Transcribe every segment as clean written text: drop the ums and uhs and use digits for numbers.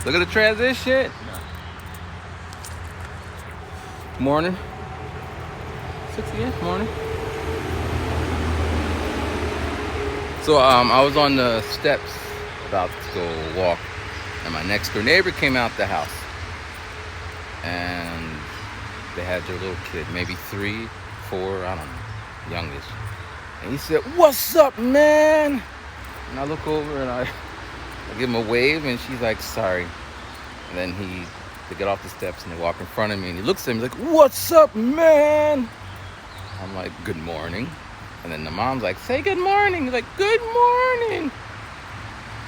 Look at the transition. Morning. 6 a.m. Morning. So I was on the steps about to go walk, and my next door neighbor came out the house, and they had their little kid, maybe 3, 4, I don't know, youngish. And he said, "What's up, man?" And I look over and I give him a wave, and she's like, "Sorry." And then they get off the steps and they walk in front of me, and he looks at me like, "What's up, man?" I'm like, "Good morning." And then the mom's like, "Say good morning." He's like, "Good morning."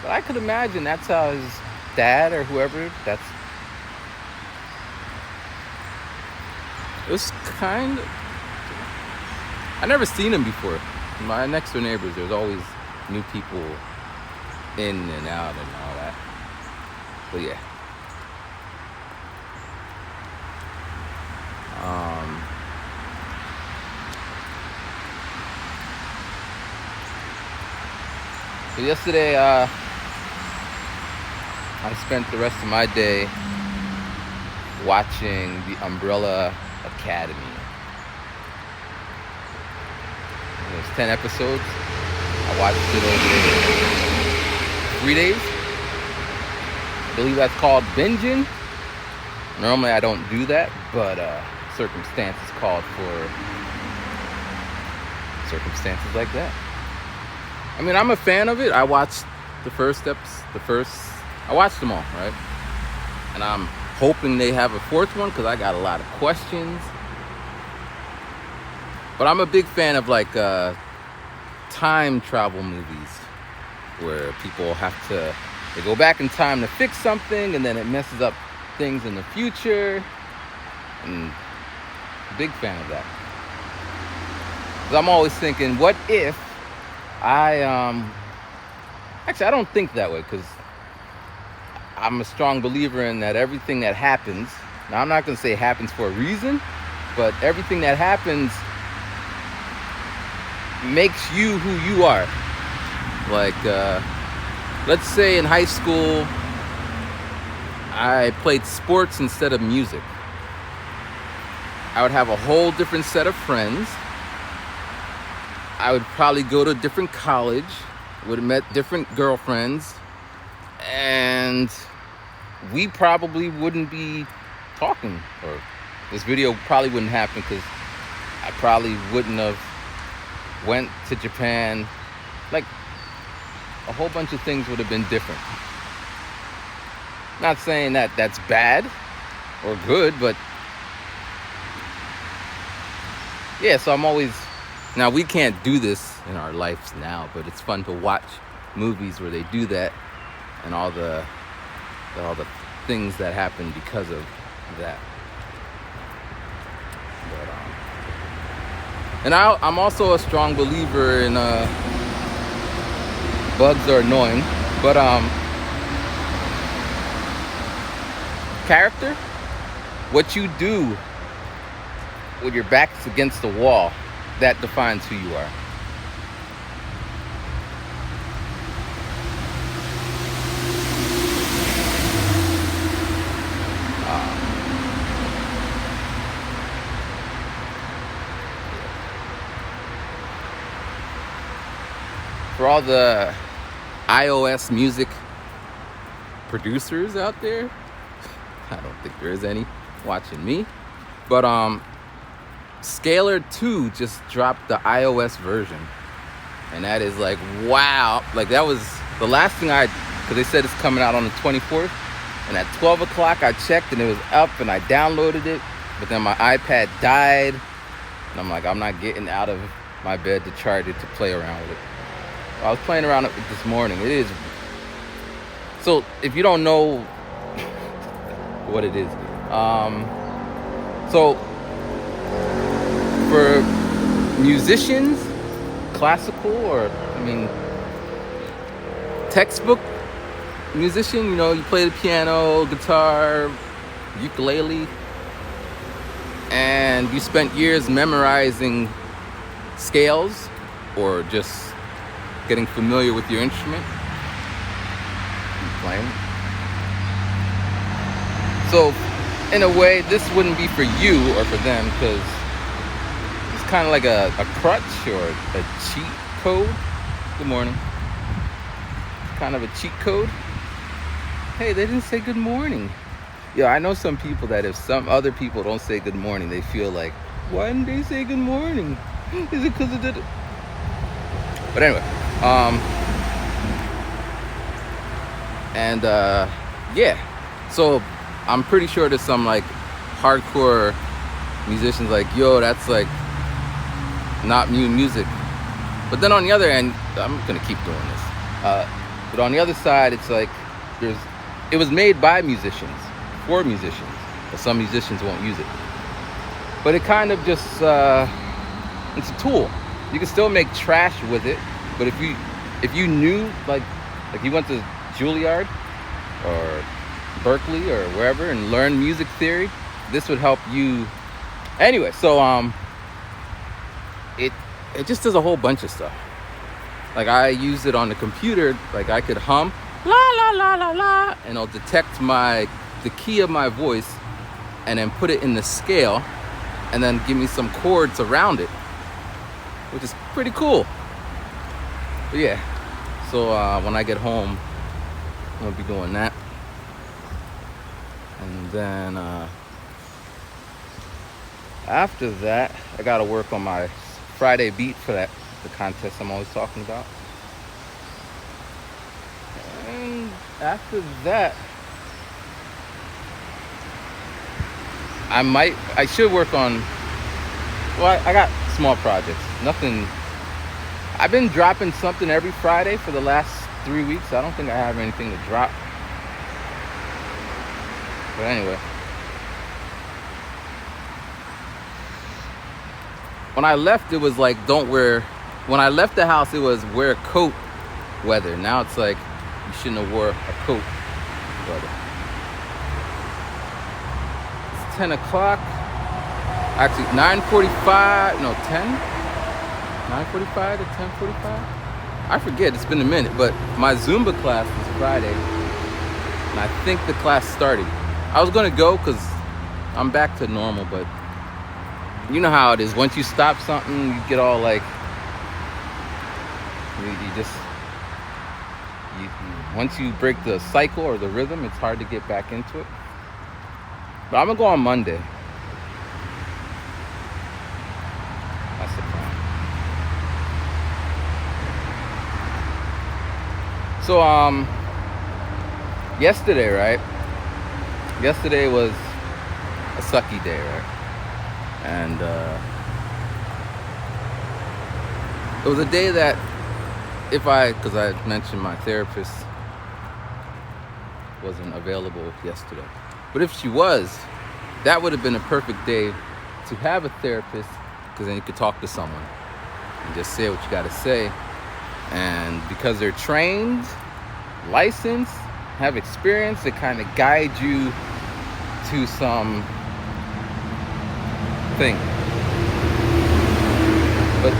But I could imagine that's how his dad or whoever, it was kind of, I never seen him before. My next door neighbors, there's always new people in and out and all that. But yeah. So yesterday, I spent the rest of my day watching The Umbrella Academy. It was 10 episodes. I watched it over 3 days. I believe that's called binging. Normally I don't do that, but circumstances called for circumstances like that. I mean, I'm a fan of it. I watched the first steps, I watched them all, right? And I'm hoping they have a 4th one because I got a lot of questions. But I'm a big fan of like time travel movies where people they go back in time to fix something and then it messes up things in the future. And big fan of that. 'Cause I'm always thinking, what if actually I don't think that way, because I'm a strong believer in that everything that happens, now I'm not going to say it happens for a reason, but everything that happens makes you who you are. Like, let's say in high school, I played sports instead of music. I would have a whole different set of friends. I would probably go to a different college, would have met different girlfriends, and we probably wouldn't be talking, or this video probably wouldn't happen because I probably wouldn't have went to Japan. Like, a whole bunch of things would have been different. Not saying that that's bad or good, but yeah, so I'm always, now we can't do this in our lives now, but it's fun to watch movies where they do that and all the things that happen because of that. But, and I'm also a strong believer in bugs are annoying, but character, what you do when your back's against the wall, that defines who you are. For all the iOS music producers out there, I don't think there is any watching me, but Scalar 2 just dropped the iOS version, and that is like, wow. Like, that was the last thing because they said it's coming out on the 24th, and at 12 o'clock I checked and it was up and I downloaded it, but then my iPad died, and I'm like, I'm not getting out of my bed to charge it to play around with it. I was playing around with it this morning. It is, so if you don't know what it is, so for musicians, classical, or textbook musician, you play the piano, guitar, ukulele, and you spent years memorizing scales or just getting familiar with your instrument and playing. So, in a way, this wouldn't be for you or for them because it's kind of like a crutch or a cheat code. Good morning. It's kind of a cheat code. Hey, they didn't say good morning. Yeah, I know some people that if some other people don't say good morning, they feel like, why didn't they say good morning? Is it because it did it? But anyway, yeah. So I'm pretty sure there's some like hardcore musicians like, yo, that's like not new music. But then on the other end, I'm gonna keep doing this. But on the other side, it's like it was made by musicians for musicians, but some musicians won't use it. But it kind of just it's a tool. You can still make trash with it, but if you knew like you went to Juilliard or Berkeley or wherever and learned music theory, this would help you. Anyway, so it just does a whole bunch of stuff. Like I use it on the computer, like I could hum la la la la la, and it'll detect the key of my voice and then put it in the scale and then give me some chords around it, which is pretty cool. But yeah, so when I get home, I'm gonna be doing that. And then after that, I gotta work on my Friday beat for the contest I'm always talking about. And after that, I should work on, well, I got small projects. Nothing, I've been dropping something every Friday for the last 3 weeks. I don't think I have anything to drop. But anyway. When I left, it was like, when I left the house, it was wear a coat weather. Now it's like, you shouldn't have wore a coat weather. It's 10 o'clock. Actually, 9:45, no, 10? 9:45 to 10:45? I forget, it's been a minute, but my Zumba class was Friday, and I think the class started. I was gonna go because I'm back to normal, but you know how it is. Once you stop something, you get all like, once you break the cycle or the rhythm, it's hard to get back into it. But I'm gonna go on Monday. That's the plan. So yesterday, right? Yesterday was a sucky day, right? And it was a day that because I mentioned my therapist wasn't available yesterday. But if she was, that would have been a perfect day to have a therapist, because then you could talk to someone and just say what you got to say. And because they're trained, licensed, have experience, they kind of guide you to some thing. But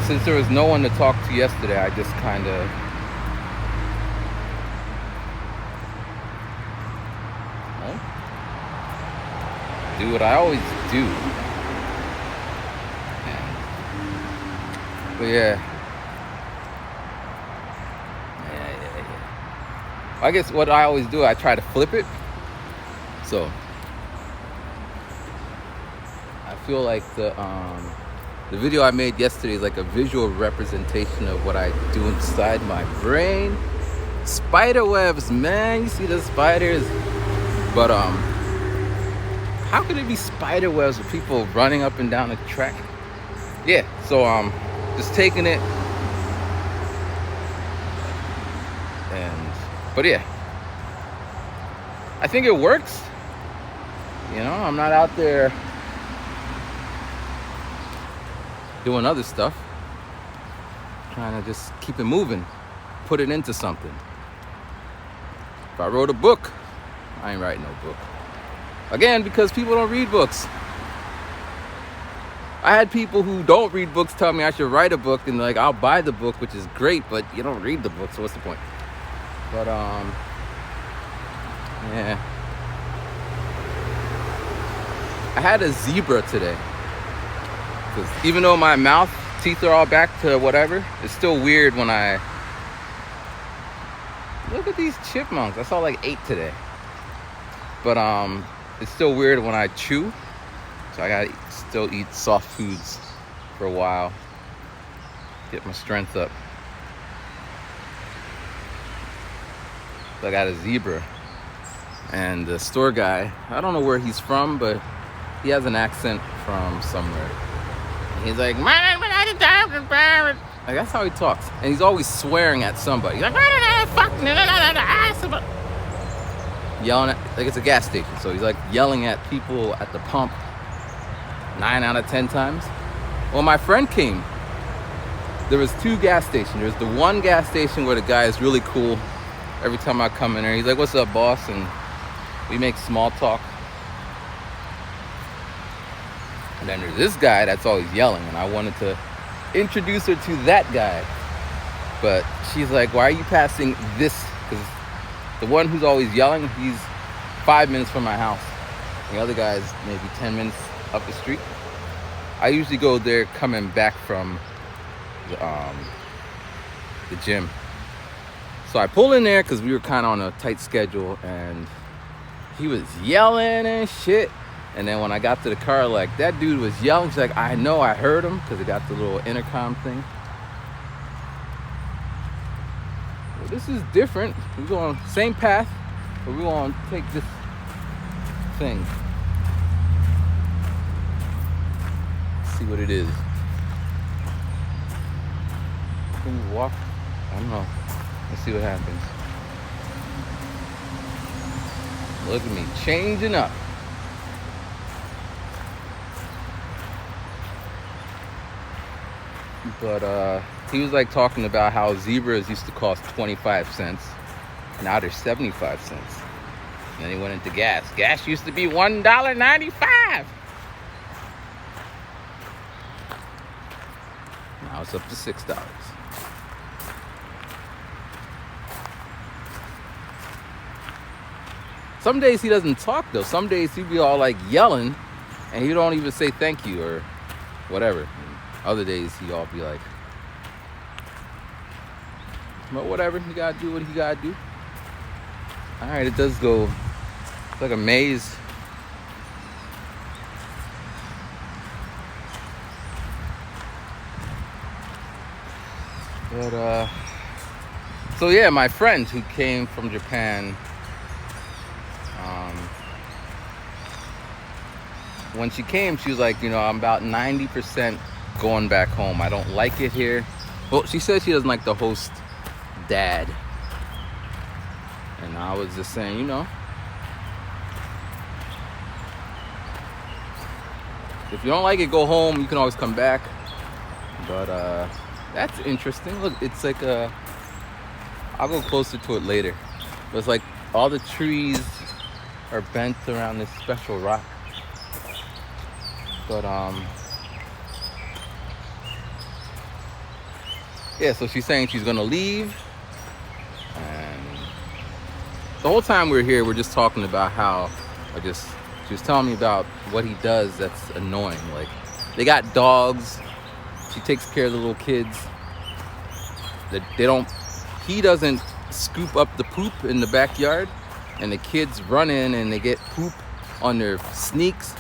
since there was no one to talk to yesterday, I just kind of do what I always do. But yeah. I guess what I always do, I try to flip it. So I feel like the video I made yesterday is like a visual representation of what I do inside my brain. Spider webs, man. You see the spiders? But how could it be spider webs with people running up and down a track? Yeah, so just taking it. But yeah, I think it works. You know, I'm not out there doing other stuff. Trying to just keep it moving, put it into something. If I wrote a book, I ain't writing no book. Again, because people don't read books. I had people who don't read books tell me I should write a book, and like, I'll buy the book, which is great, but you don't read the book, so what's the point? But yeah. I had a zebra today. Because even though my mouth teeth are all back to whatever, it's still weird when I look at these chipmunks. I saw like 8 today. But it's still weird when I chew. So I gotta still eat soft foods for a while. Get my strength up. So I got a zebra. And the store guy, I don't know where he's from, but he has an accent from somewhere. And he's like, that's how he talks. And he's always swearing at somebody. He's like, yelling at, like it's a gas station. So he's like yelling at people at the pump 9 out of 10 times. Well, my friend came. There was 2 gas stations. There's the one gas station where the guy is really cool. Every time I come in there, he's like, what's up, boss? And we make small talk. And then there's this guy that's always yelling, and I wanted to introduce her to that guy. But she's like, why are you passing this? Because the one who's always yelling, he's 5 minutes from my house. The other guy's maybe 10 minutes up the street. I usually go there coming back from the gym. So I pull in there because we were kind of on a tight schedule, and he was yelling and shit. And then when I got to the car, like, that dude was yelling. She's like, I know, I heard him, because it got the little intercom thing. Well, this is different. We're going same path, but we're going to take this thing. See what it is. Can we walk? I don't know. Let's see what happens. Look at me changing up. But he was like talking about how zebras used to cost 25 cents. Now they're 75 cents. And then he went into gas. Gas used to be $1.95. Now it's up to $6. Some days he doesn't talk though. Some days he'd be all like yelling and he don't even say thank you or whatever. And other days he all be like, but whatever, you gotta do what you gotta do. Alright, it does go, it's like a maze. But so yeah, my friend who came from Japan, when she came, she was like, you know, I'm about 90% going back home. I don't like it here. Well, she said she doesn't like the host dad. And I was just saying, you know, if you don't like it, go home. You can always come back. But that's interesting. Look, it's like I'll go closer to it later. But it's like all the trees are bent around this special rock. But yeah, so she's saying she's gonna leave, and the whole time we were here, we're just talking about how she was telling me about what he does that's annoying. Like, they got dogs, she takes care of the little kids. He doesn't scoop up the poop in the backyard, and the kids run in and they get poop on their sneaks.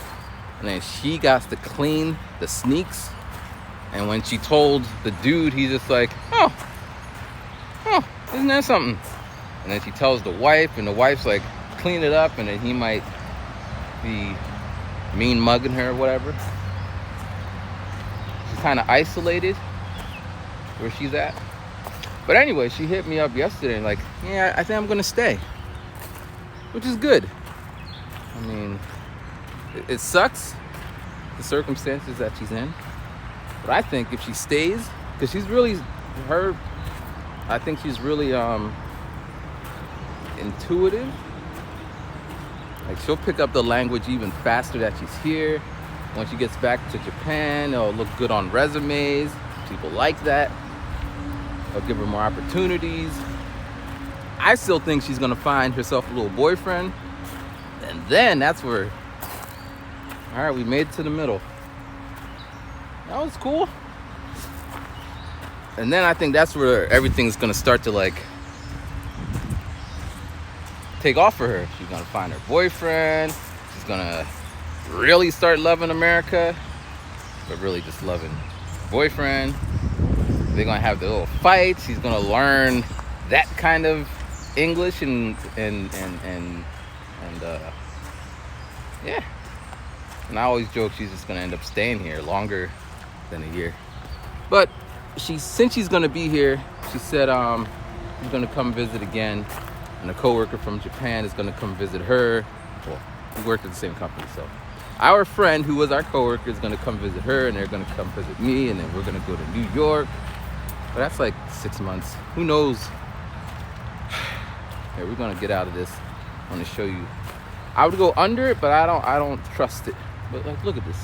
And then she got to clean the sneaks. And when she told the dude, he's just like, oh, isn't that something? And then she tells the wife, and the wife's like, clean it up. And then he might be mean mugging her or whatever. She's kind of isolated where she's at. But anyway, she hit me up yesterday and like, yeah, I think I'm going to stay. Which is good. I mean, it sucks, the circumstances that she's in. But I think if she stays, because she's really, I think she's really intuitive. Like, she'll pick up the language even faster that she's here. When she gets back to Japan, it'll look good on resumes. People like that. It'll give her more opportunities. I still think she's gonna find herself a little boyfriend. And then that's where All right, we made it to the middle. That was cool. And then I think that's where everything's gonna start to like take off for her. She's gonna find her boyfriend. She's gonna really start loving America, but really just loving her boyfriend. They're gonna have the little fights. She's gonna learn that kind of English and yeah. And I always joke she's just gonna end up staying here longer than a year. But since she's gonna be here, she said she's gonna come visit again, and a coworker from Japan is gonna come visit her. Well, we worked at the same company, so our friend who was our coworker is gonna come visit her, and they're gonna come visit me, and then we're gonna go to New York. But that's like 6 months. Who knows? Yeah, we're gonna get out of this. I want to show you. I would go under it, but I don't trust it. But like, look at this.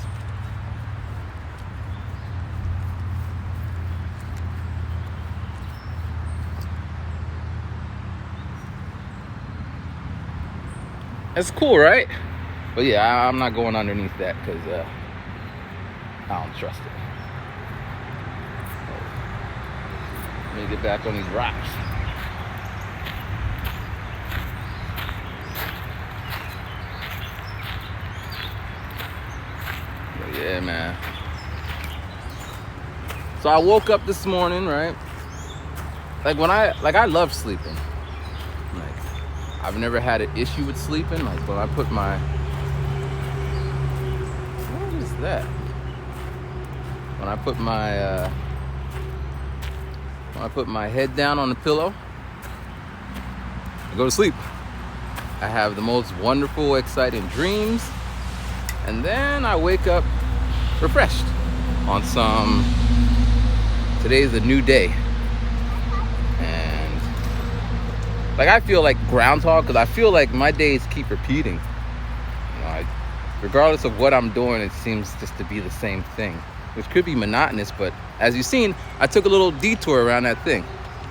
That's cool, right? But yeah, I'm not going underneath that because I don't trust it. Let me get back on these rocks. But yeah, man. So I woke up this morning, right? Like I love sleeping. Like I've never had an issue with sleeping. Like when I put my, what is that? When I put my head down on the pillow, I go to sleep. I have the most wonderful, exciting dreams, and then I wake up refreshed on some, today's a new day. And like I feel like Groundhog, because I feel like my days keep repeating. You know, regardless of what I'm doing, it seems just to be the same thing, which could be monotonous, but as you've seen, I took a little detour around that thing.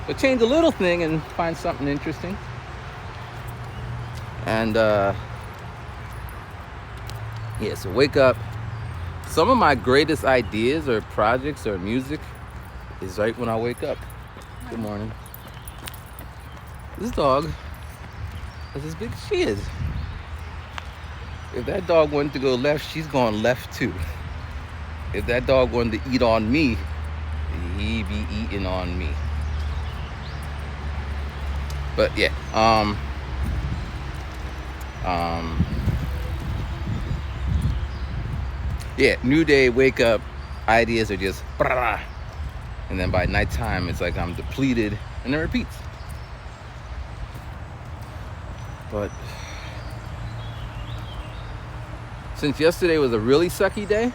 So change a little thing and find something interesting. And yeah, so wake up. Some of my greatest ideas or projects or music is right when I wake up. Good morning. This dog is as big as she is. If that dog wanted to go left, she's going left too. If that dog wanted to eat on me, he'd be eating on me. But yeah, yeah, new day, wake up, ideas are just, and then by nighttime, it's like I'm depleted, and it repeats. But since yesterday was a really sucky day,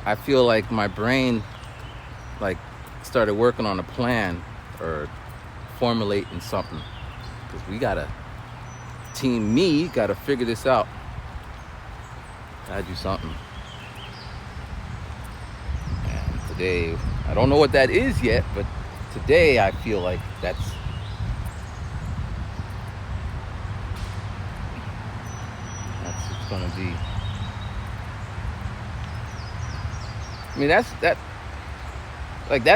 I feel like my brain like started working on a plan or formulating something, because we gotta figure this out. Gotta do something. And today, I don't know what that is yet, but today I feel like that's what's gonna be. I mean, that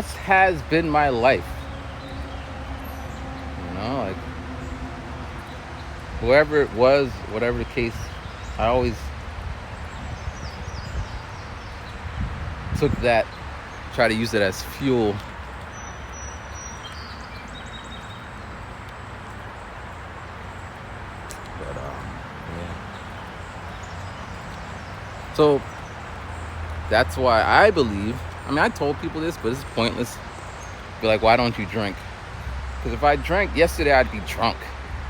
has been my life. You know, like whoever it was, whatever the case, I always took that, try to use it as fuel. But yeah. So that's why I believe, I mean, I told people this, but it's pointless. Be like, why don't you drink? Because if I drank yesterday, I'd be drunk.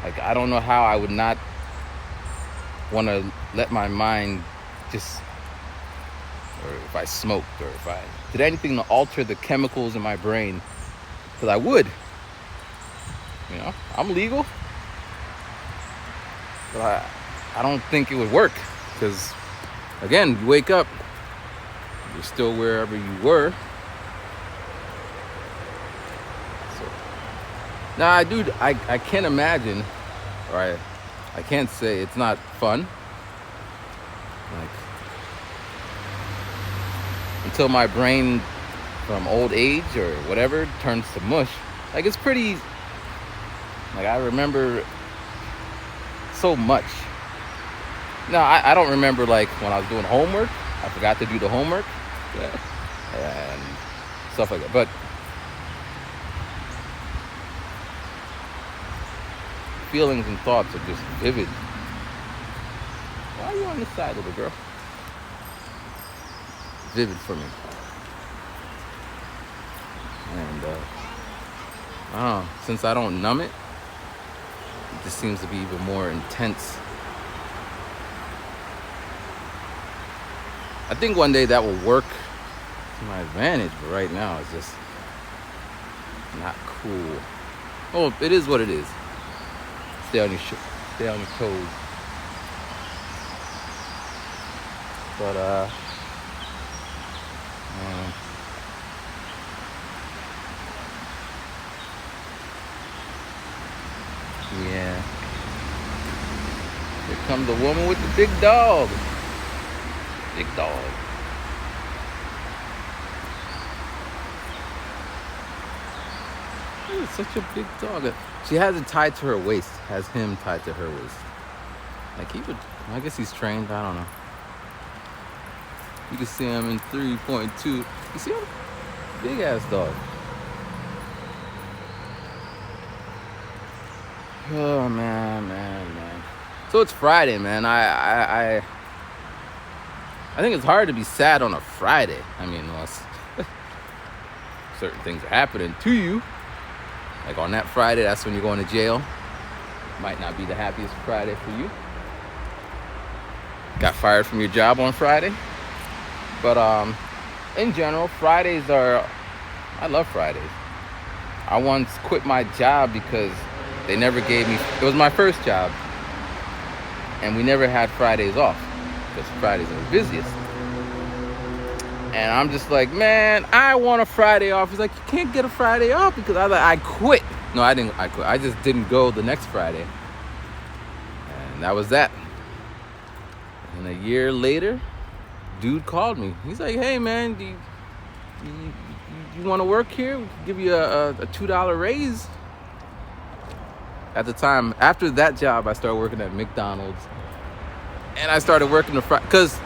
Like, I don't know how I would not want to let my mind just, or if I smoked, or if I did anything to alter the chemicals in my brain, because I would. You know, I'm legal, but I don't think it would work, because again, you wake up, you're still wherever you were. So now I can't imagine, or I can't say it's not fun, Like, until my brain from old age or whatever turns to mush. Like, it's pretty, like, I remember so much. No, I don't remember, like, when I was doing homework, I forgot to do the homework. Yeah. And stuff like that. But feelings and thoughts are just vivid. Why are you on this side, little girl? Vivid for me. And I don't know, since I don't numb it, it just seems to be even more intense. I think one day that will work to my advantage, but right now it's just not cool. Well, it is what it is. Stay on your toes. But yeah. Here comes the woman with the big dog. Big dog. It's such a big dog. She has it tied to her waist. Has him tied to her waist. Like, he would, I guess he's trained. I don't know. You can see him in 3.2. You see him? Big ass dog. Oh man. So it's Friday, man. I think it's hard to be sad on a Friday. I mean, unless certain things are happening to you. Like on that Friday, that's when you're going to jail. Might not be the happiest Friday for you. Got fired from your job on Friday. But in general, Fridays are, I love Fridays. I once quit my job because they never gave me, it was my first job. And we never had Fridays off because Fridays are the busiest. And I'm just like, man, I want a Friday off. He's like, you can't get a Friday off because I quit. No, I didn't. I quit. I just didn't go the next Friday. And that was that. And a year later, dude called me. He's like, hey, man, do you want to work here? We can give you a $2 raise. At the time, after that job, I started working at McDonald's. And I started working the Friday, because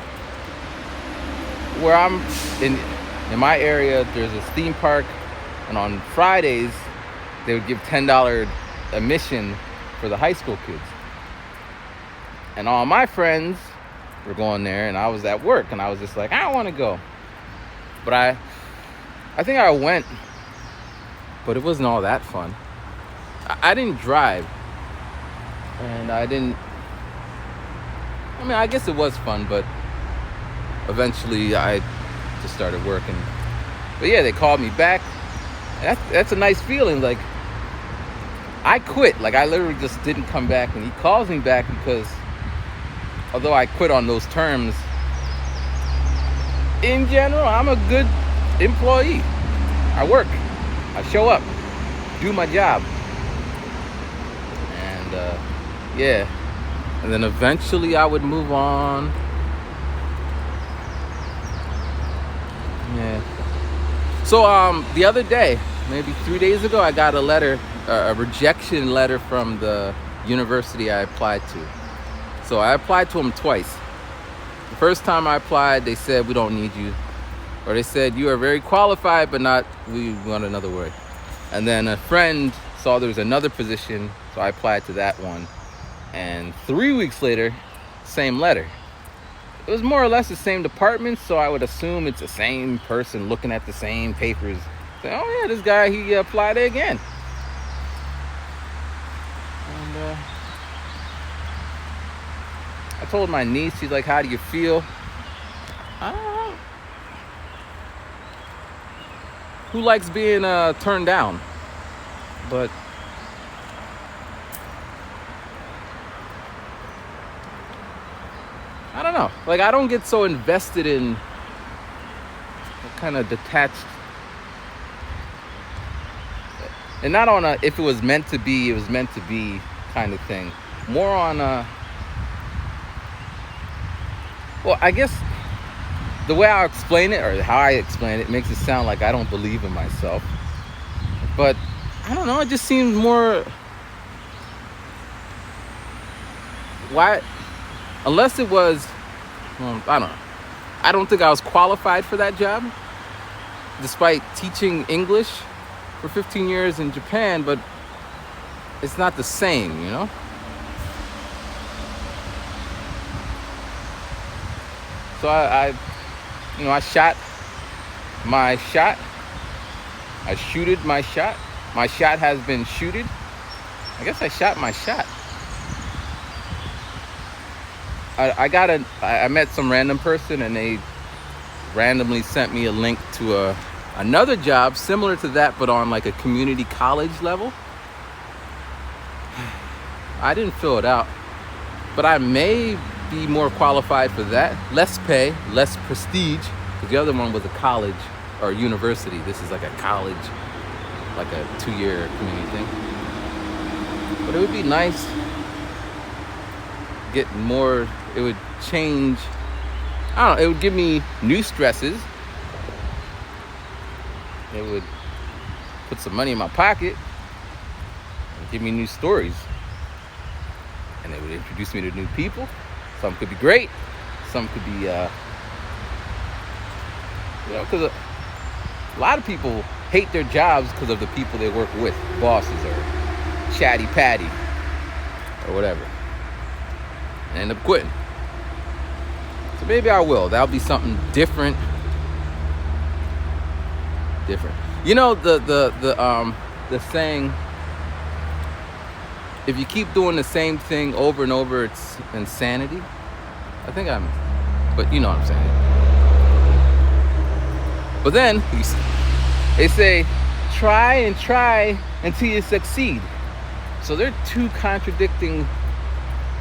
where I'm in my area, there's a theme park, and on Fridays they would give $10 admission for the high school kids. And all my friends were going there, and I was at work, and I was just like, I don't want to go. But I think I went, but it wasn't all that fun. I didn't drive, and I guess it was fun, but eventually I just started working. But yeah, they called me back. That's a nice feeling. Like, I quit. Like, I literally just didn't come back. And he calls me back because although I quit on those terms, in general, I'm a good employee. I work. I show up. Do my job. And yeah. And then eventually I would move on. Yeah. So the other day, maybe 3 days ago, I got a letter, a rejection letter from the university I applied to. So I applied to them twice. The first time I applied, they said, we don't need you. Or they said, you are very qualified, but we want another word. And then a friend saw there was another position, so I applied to that one. And 3 weeks later, same letter. It was more or less the same department, so I would assume it's the same person looking at the same papers. Saying, oh yeah, this guy, he applied again. And I told my niece, she's like, how do you feel? I don't know. Who likes being turned down? But I don't know. Like, I don't get so invested in kind of detached. And not on a, if it was meant to be, it was meant to be kind of thing. More on a, Well, I guess the way I explain it, or how I explain it, makes it sound like I don't believe in myself. But I don't know. It just seems more. Why? Unless it was, I don't know. I don't think I was qualified for that job, despite teaching English for 15 years in Japan. But it's not the same, you know. So I shot my shot. I shooted my shot. My shot has been shooted. I guess I shot my shot. I met some random person, and they randomly sent me a link to another job similar to that, but on like a community college level. I didn't fill it out, but I may be more qualified for that. Less pay, less prestige, because the other one was a college or university. This is like a college, like a 2-year community thing. But it would be nice, get more. It would change. I don't know. It would give me new stresses. It would put some money in my pocket and give me new stories. And it would introduce me to new people. Some could be great. Some could be, because a lot of people hate their jobs because of the people they work with, bosses or chatty patty or whatever, and end up quitting. So maybe I will. That'll be something different. You know, the saying, if you keep doing the same thing over and over, it's insanity. But you know what I'm saying. But then they say, try until you succeed. So they're two contradicting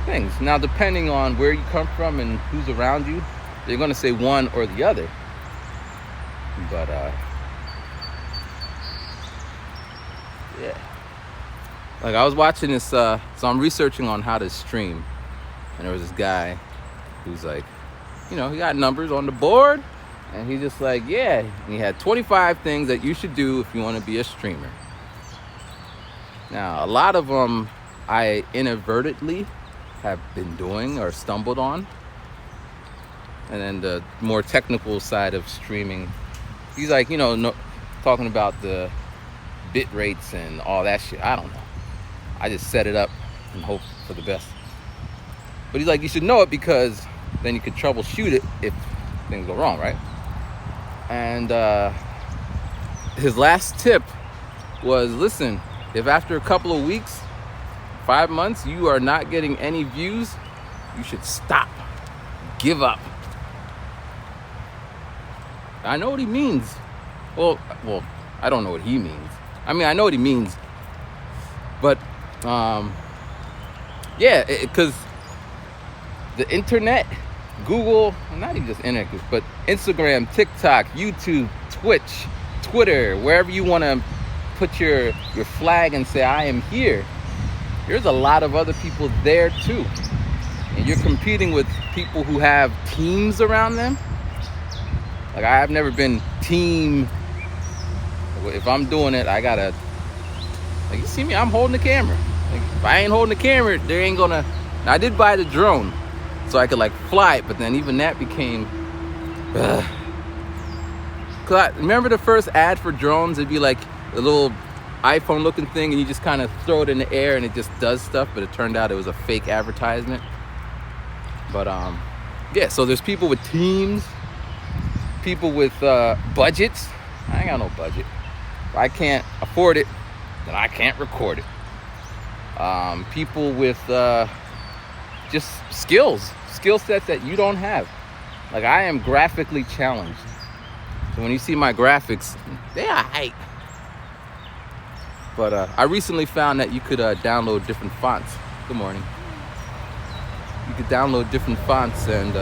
things. Now, depending on where you come from and who's around you, they're going to say one or the other. But yeah. Like, I was watching this, so I'm researching on how to stream, and there was this guy who's like, he got numbers on the board, and he's just like, yeah, and he had 25 things that you should do if you want to be a streamer. Now, a lot of them I inadvertently have been doing or stumbled on. And then the more technical side of streaming, he's like, talking about the bit rates and all that shit. I don't know. I just set it up and hope for the best. But he's like, you should know it because then you could troubleshoot it if things go wrong, right? And his last tip was, listen, if after a couple of weeks, 5 months, you are not getting any views, you should stop. Give up. I know what he means. Well, I don't know what he means. I mean, I know what he means. But, because the internet, Google, not even just internet, but Instagram, TikTok, YouTube, Twitch, Twitter, wherever you want to put your flag and say, I am here. There's a lot of other people there too. And you're competing with people who have teams around them. Like, I've never been team. If I'm doing it, I gotta, like, you see me, I'm holding the camera. Like, if I ain't holding the camera, there ain't gonna. Now, I did buy the drone so I could like fly it, but then even that became, cause remember the first ad for drones? It'd be like a little iPhone looking thing, and you just kind of throw it in the air and it just does stuff, but it turned out it was a fake advertisement. But yeah, so there's people with teams, people with budgets. I ain't got no budget. If I can't afford it, then I can't record it. People with just skill sets that you don't have. Like, I am graphically challenged, so when you see my graphics, they are hype. But I recently found that you could download different fonts. Good morning. You could download different fonts, and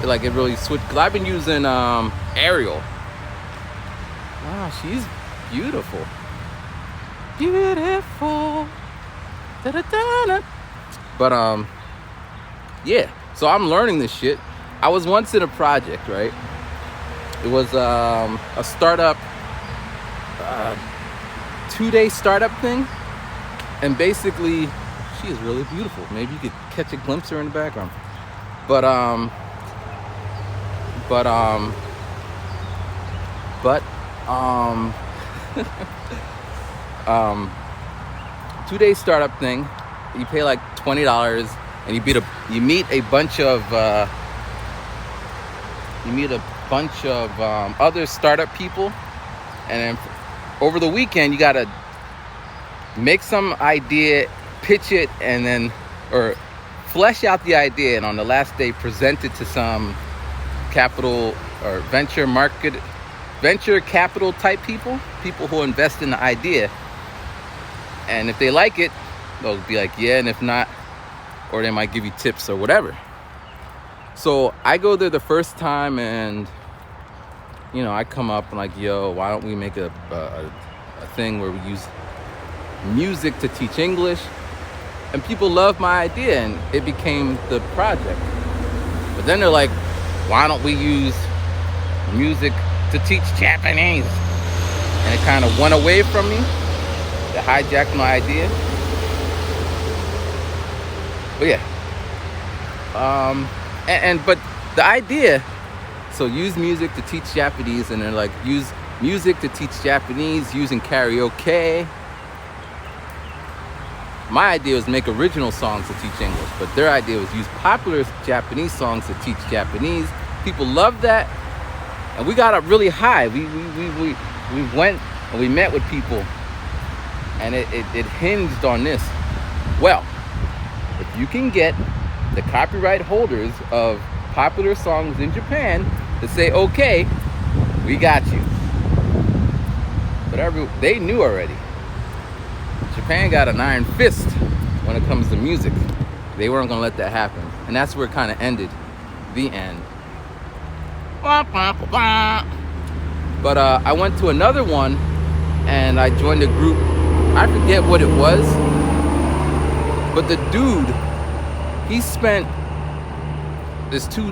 it really switched. Cause I've been using Arial. Wow, she's beautiful. Beautiful. Da-da-da-da. But yeah. So I'm learning this shit. I was once in a project, right? It was a startup, 2-day startup thing, and basically, she is really beautiful. Maybe you could catch a glimpse of her in the background. But but um, but um, um, 2-day startup thing. You pay like $20, and you meet a bunch of other startup people, and then over the weekend you gotta make some idea, pitch it, and then or flesh out the idea, and on the last day present it to some capital or venture capital type people who invest in the idea. And if they like it, they'll be like, yeah, and if not, or they might give you tips or whatever. So I go there the first time, and I come up and like, yo, why don't we make a thing where we use music to teach English? And people loved my idea, and it became the project. But then they're like, why don't we use music to teach Japanese? And it kind of went away from me. They hijacked my idea. But yeah. But the idea, so use music to teach Japanese, and then like use music to teach Japanese using karaoke. My idea was make original songs to teach English, but their idea was use popular Japanese songs to teach Japanese. People loved that, and we got up really high. We went and we met with people, and it hinged on this. Well, if you can get the copyright holders of popular songs in Japan to say, okay, we got you. But they knew already. Japan got an iron fist when it comes to music. They weren't going to let that happen. And that's where it kind of ended. The end. But I went to another one, and I joined a group. I forget what it was. But the dude, he spent this 2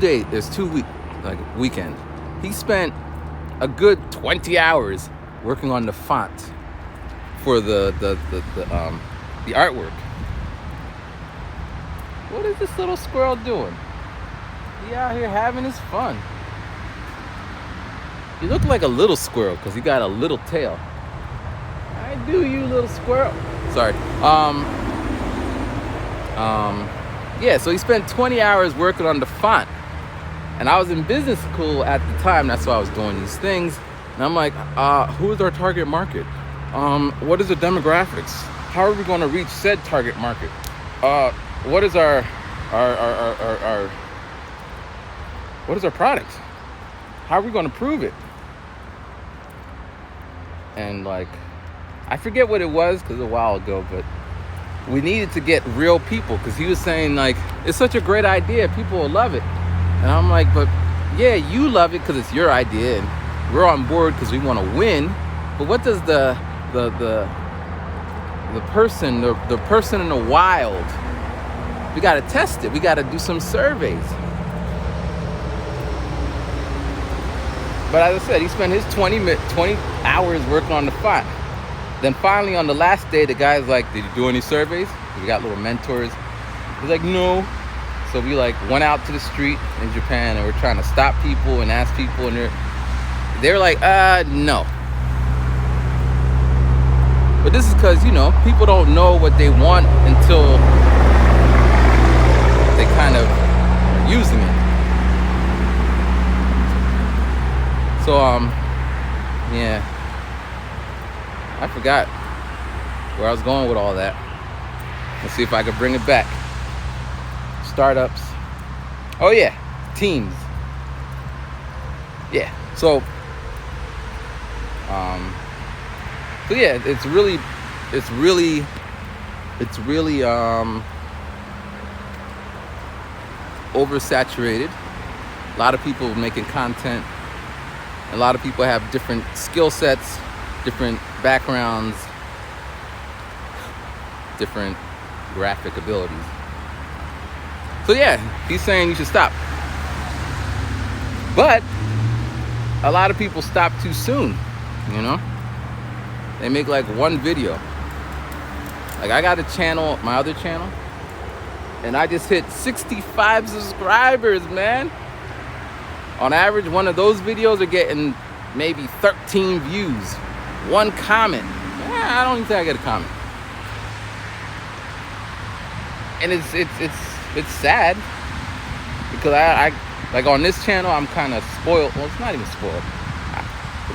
week, like weekend. He spent a good 20 hours working on the font for the artwork. What is this little squirrel doing? He out here having his fun. He looked like a little squirrel because he got a little tail. I do, you little squirrel. Sorry. Yeah, so he spent 20 hours working on the font. And I was in business school at the time. That's why I was doing these things. And I'm like, who is our target market? What is the demographics? How are we going to reach said target market? What is our what is our product? How are we going to prove it? And like, I forget what it was because it was a while ago, but we needed to get real people, because he was saying like, it's such a great idea, people will love it. And I'm like, but yeah, you love it because it's your idea, and we're on board because we want to win. But what does the person in the wild, we got to test it. We got to do some surveys. But as I said, he spent his 20 hours working on the font. Then finally on the last day, the guy's like, did you do any surveys? We got little mentors. He's like, no. So we like went out to the street in Japan, and we're trying to stop people and ask people, and they're like, no. But this is because, people don't know what they want until they kind of are using it. So, yeah. I forgot where I was going with all that. Let's see if I could bring it back. Startups. Oh yeah, teams. Yeah. So yeah, it's really oversaturated. A lot of people making content. A lot of people have different skill sets, different backgrounds, different graphic abilities. So yeah, he's saying you should stop. But a lot of people stop too soon, you know? They make like one video. Like I got a channel, my other channel, and I just hit 65 subscribers, man. On average, one of those videos are getting maybe 13 views, one comment. I don't even think I get a comment. And it's sad because I like on this channel I'm kind of spoiled. Well, it's not even spoiled.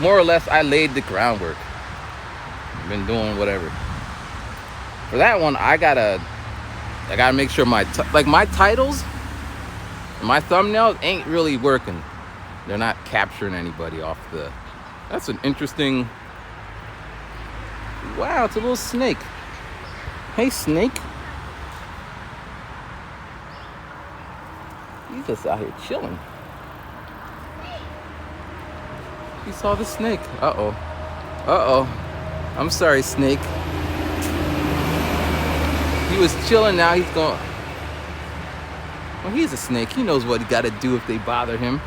More or less, I laid the groundwork. I've been doing whatever. For that one, I gotta make sure my titles, my thumbnails ain't really working. They're not capturing anybody off the. That's an interesting. Wow, it's a little snake. Hey, snake. He's just out here chilling. He saw the snake. Uh-oh. I'm sorry, snake. He was chilling, now he's going. Well, he's a snake. He knows what he got to do if they bother him.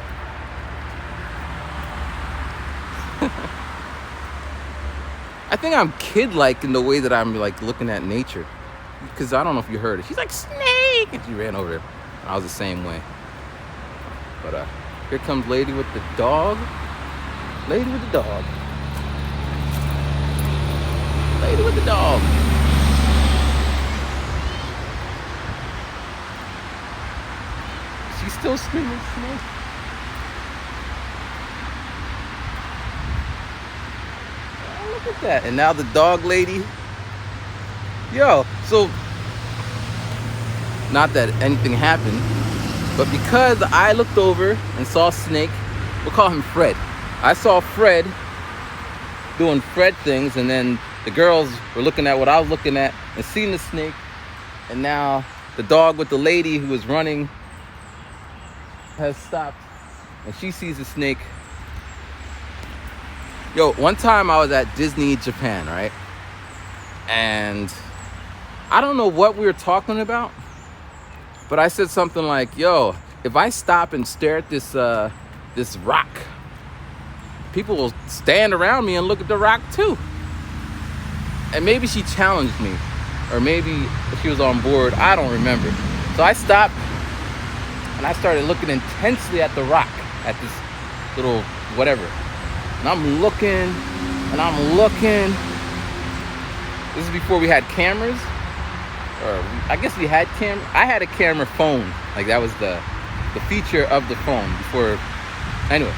I think I'm kid-like in the way that I'm like looking at nature. Because I don't know if you heard it. She's like, snake! And she ran over there. I was the same way. But here comes lady with the dog. Lady with the dog. Lady with the dog. She's still screaming snake. Oh, look at that. And now the dog lady. Yo, so not that anything happened, but because I looked over and saw Snake, we'll call him Fred. I saw Fred doing Fred things, and then the girls were looking at what I was looking at and seeing the snake, and now the dog with the lady who was running has stopped, and she sees the snake. Yo, one time I was at Disney Japan, right? And I don't know what we were talking about, but I said something like, yo, if I stop and stare at this rock, people will stand around me and look at the rock too. And maybe she challenged me, or maybe she was on board, I don't remember. So I stopped and I started looking intensely at the rock, at this little whatever. And I'm looking and I'm looking. This is before we had cameras, or I guess we had camera. I had a camera phone, like that was the feature of the phone before. Anyway,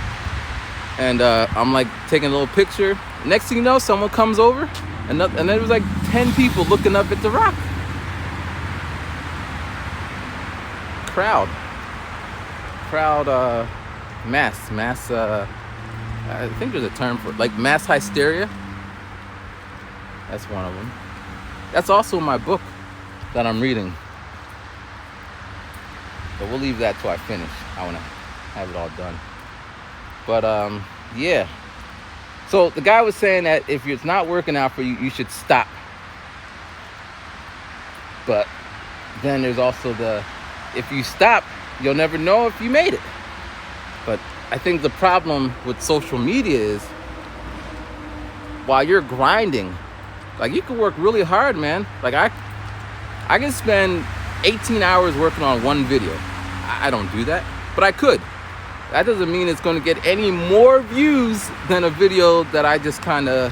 and I'm like taking a little picture. Next thing you know, someone comes over, and there was like 10 people looking up at the rock. Crowd, mass. I think there's a term for it, like mass hysteria. That's one of them. That's also my book that I'm reading. But we'll leave that till I finish. I want to have it all done. But yeah. So the guy was saying that if it's not working out for you, you should stop. But then there's also if you stop, you'll never know if you made it. But I think the problem with social media is while you're grinding, like you can work really hard, man. Like I can spend 18 hours working on one video. I don't do that, but I could. That doesn't mean it's going to get any more views than a video that I just kind of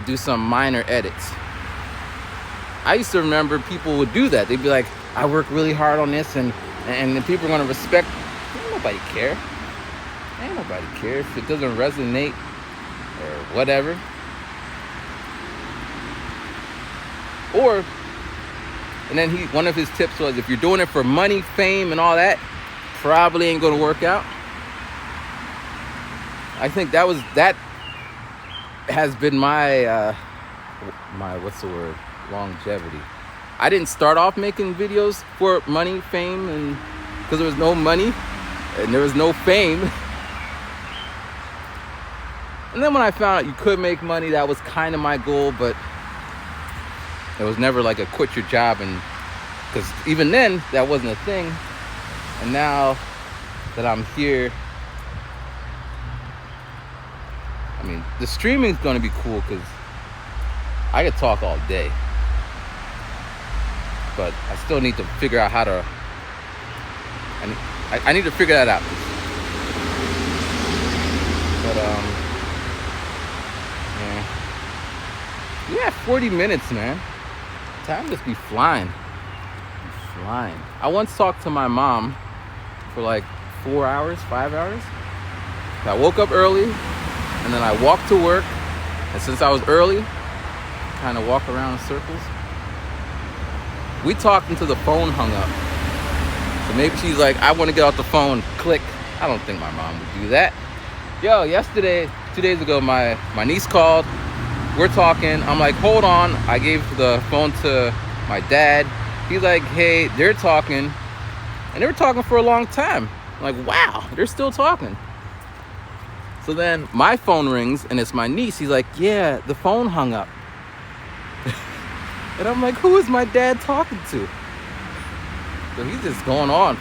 do some minor edits. I used to remember people would do that. They'd be like, I work really hard on this, and people are going to respect. Ain't nobody care. Ain't nobody care if it doesn't resonate or whatever. And then one of his tips was, if you're doing it for money, fame, and all that, probably ain't gonna work out. I think that has been my what's the word? Longevity. I didn't start off making videos for money, fame, and because there was no money and there was no fame. And then when I found out you could make money, that was kind of my goal, but it was never like a quit your job, and because even then that wasn't a thing. And now that I'm here. I mean, the streaming is going to be cool because I could talk all day. But I still need to figure out how to... I need to figure that out. But, yeah, 40 minutes, man. Time just be flying. I once talked to my mom for like 4 hours, 5 hours. So I woke up early, and then I walked to work. And since I was early, kind of walk around in circles. We talked until the phone hung up. So maybe she's like, I want to get off the phone. Click. I don't think my mom would do that. Yo, yesterday, 2 days ago, my niece called. We're talking. I'm like, hold on. I gave the phone to my dad. He's like, hey, they're talking. And they were talking for a long time. I'm like, wow, they're still talking. So then my phone rings, and it's my niece. He's like, yeah, the phone hung up. And I'm like, who is my dad talking to? So he's just going on.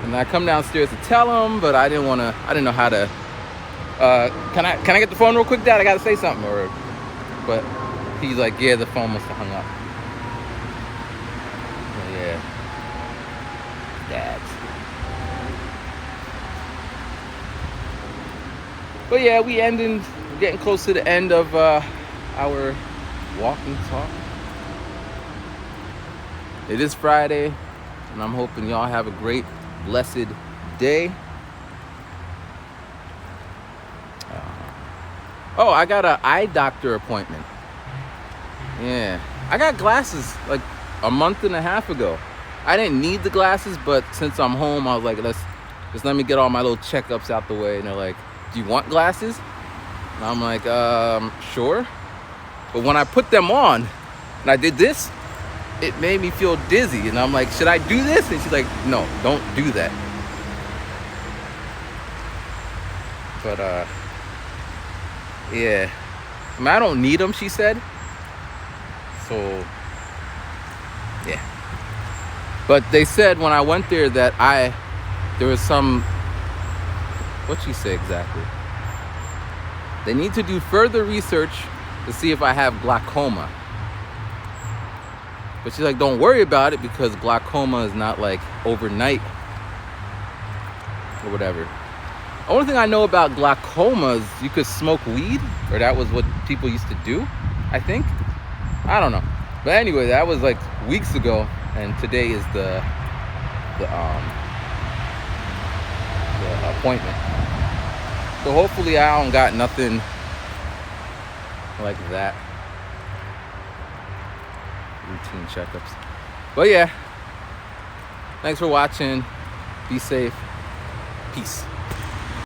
And I come downstairs to tell him, but I didn't know how to. Can I get the phone real quick, Dad? I gotta say something. But he's like, yeah, the phone must have hung up. So yeah, dads. But yeah, we're getting close to the end of our walk and talk. It is Friday, and I'm hoping y'all have a great, blessed day. Oh, I got an eye doctor appointment. Yeah, I got glasses like a month and a half ago. I didn't need the glasses, but since I'm home, I was like, just let me get all my little checkups out the way. And they're like, do you want glasses? And I'm like, sure. But when I put them on and I did this, it made me feel dizzy. And I'm like, should I do this? And she's like, no, don't do that. But, yeah. I mean, I don't need them, she said. So, yeah. But they said when I went there that there was some, what'd she say exactly? They need to do further research to see if I have glaucoma. But she's like, don't worry about it because glaucoma is not like overnight or whatever. The only thing I know about glaucoma is you could smoke weed, or that was what people used to do, I think. I don't know. But anyway, that was like weeks ago, and today is the appointment. So hopefully I don't got nothing like that. Routine checkups. But yeah, thanks for watching. Be safe. Peace.